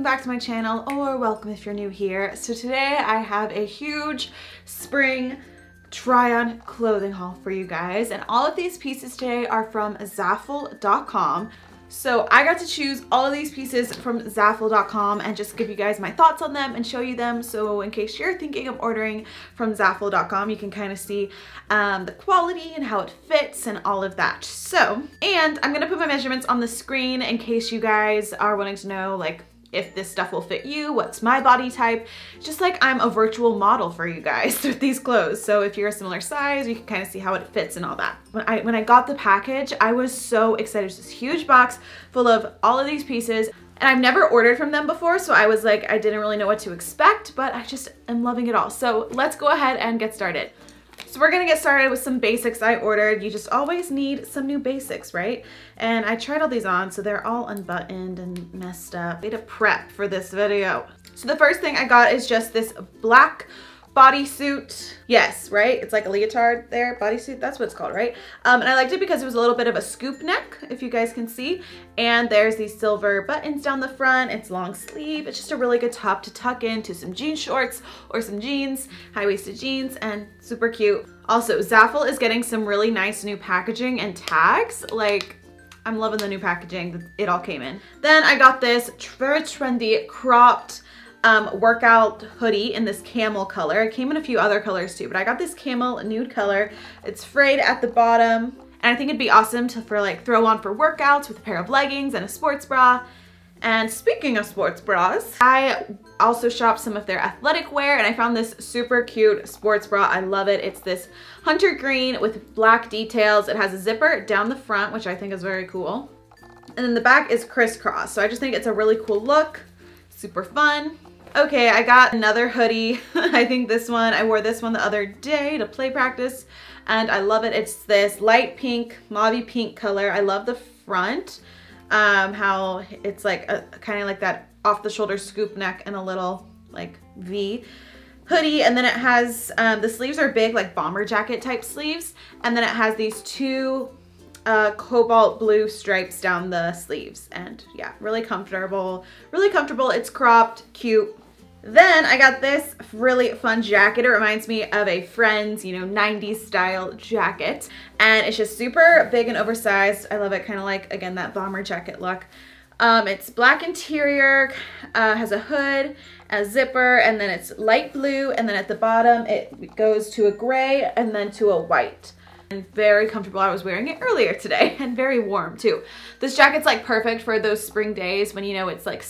back to my channel, or welcome if you're new here. So today I have a huge spring try-on clothing haul for you guys, and all of these pieces today are from ZAFUL.com. So I got to choose all of these pieces from ZAFUL.com and just give you guys my thoughts on them and show you them. So in case you're thinking of ordering from ZAFUL.com, you can kind of see the quality and how it fits and all of that. So, and I'm gonna put my measurements on the screen in case you guys are wanting to know like if this stuff will fit you, what's my body type, just like I'm a virtual model for you guys with these clothes. So if you're a similar size, you can kind of see how it fits and all that. When I got the package, I was so excited. It's this huge box full of all of these pieces, and I've never ordered from them before, so I was like, I didn't really know what to expect, but I just am loving it all. So let's go ahead and get started. So we're gonna get started with some basics I ordered. You just always need some new basics, right? And I tried all these on, so they're all unbuttoned and messed up. I need to prep for this video. So the first thing I got is just this black bodysuit. Yes, right? It's like a leotard there, bodysuit, that's what it's called, right? And I liked it because it was a little bit of a scoop neck, if you guys can see. And there's these silver buttons down the front. It's long sleeve. It's just a really good top to tuck into some jean shorts or some jeans, high-waisted jeans, and super cute. Also, ZAFUL is getting some really nice new packaging and tags. Like, I'm loving the new packaging that it all came in. Then I got this very trendy cropped workout hoodie in this camel color. It came in a few other colors too, but I got this camel nude color. It's frayed at the bottom, and I think it'd be awesome to throw on for workouts with a pair of leggings and a sports bra. And speaking of sports bras, I also shopped some of their athletic wear, and I found this super cute sports bra. I love it. It's this hunter green with black details. It has a zipper down the front, which I think is very cool. And then the back is crisscross. So I just think it's a really cool look, super fun. Okay, I got another hoodie. I think this one, I wore this one the other day to play practice, and I love it. It's this light pink, mauve pink color. I love the front, how it's like a kind of like that off the shoulder scoop neck and a little like V hoodie. And then it has, the sleeves are big, like bomber jacket type sleeves. And then it has these two cobalt blue stripes down the sleeves, and yeah, really comfortable, really comfortable. It's cropped, cute. Then I got this really fun jacket. It reminds me of a Friends, you know, 90s style jacket, and it's just super big and oversized. I love it, kind of like, again, that bomber jacket look. It's black interior, has a hood, a zipper, and then it's light blue, and then at the bottom it goes to a gray and then to a white. And very comfortable. I was wearing it earlier today, and very warm too. This jacket's like perfect for those spring days when, you know, it's like,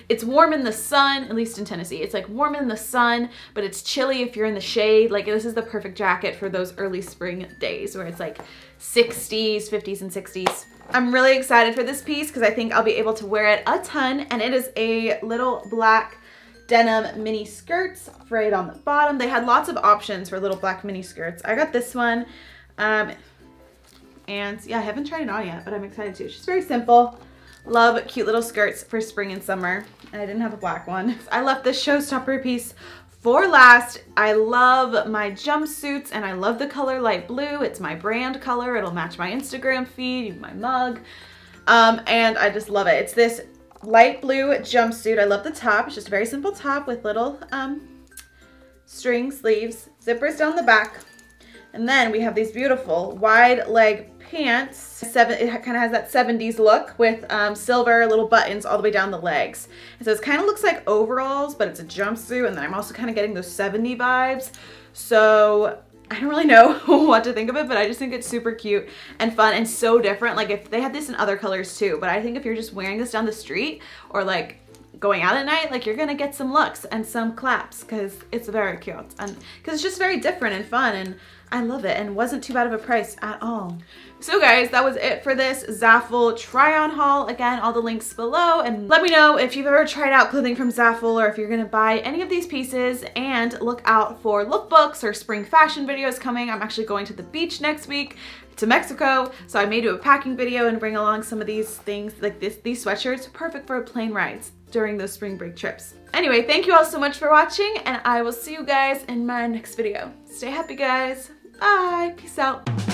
it's warm in the sun, at least in Tennessee. It's like warm in the sun, but it's chilly if you're in the shade. Like, this is the perfect jacket for those early spring days where it's like 60s, 50s, and 60s. I'm really excited for this piece because I think I'll be able to wear it a ton, and it is a little black denim mini skirts frayed on the bottom. They had lots of options for little black mini skirts. I got this one. And yeah, I haven't tried it on yet, but I'm excited to. It's just very simple. Love cute little skirts for spring and summer. And I didn't have a black one. I left this showstopper piece for last. I love my jumpsuits, and I love the color light blue. It's my brand color. It'll match my Instagram feed, my mug. And I just love it. It's this light blue jumpsuit. I love the top. It's just a very simple top with little string sleeves, zippers down the back. And then we have these beautiful wide leg pants. It kind of has that 70s look with silver little buttons all the way down the legs. And so it kind of looks like overalls, but it's a jumpsuit. And then I'm also kind of getting those 70s vibes. So I don't really know what to think of it, but I just think it's super cute and fun and so different. Like, if they had this in other colors too, but I think if you're just wearing this down the street or like going out at night, like, you're gonna get some looks and some claps because it's very cute, and because it's just very different and fun, and I love it, and wasn't too bad of a price at all. So guys, that was it for this ZAFUL try-on haul. Again, all the links below, and let me know if you've ever tried out clothing from ZAFUL or if you're gonna buy any of these pieces, and look out for lookbooks or spring fashion videos coming. I'm actually going to the beach next week to Mexico, so I may do a packing video and bring along some of these things, like these sweatshirts, perfect for plane rides during those spring break trips. Anyway, thank you all so much for watching, and I will see you guys in my next video. Stay happy, guys. Bye. Peace out.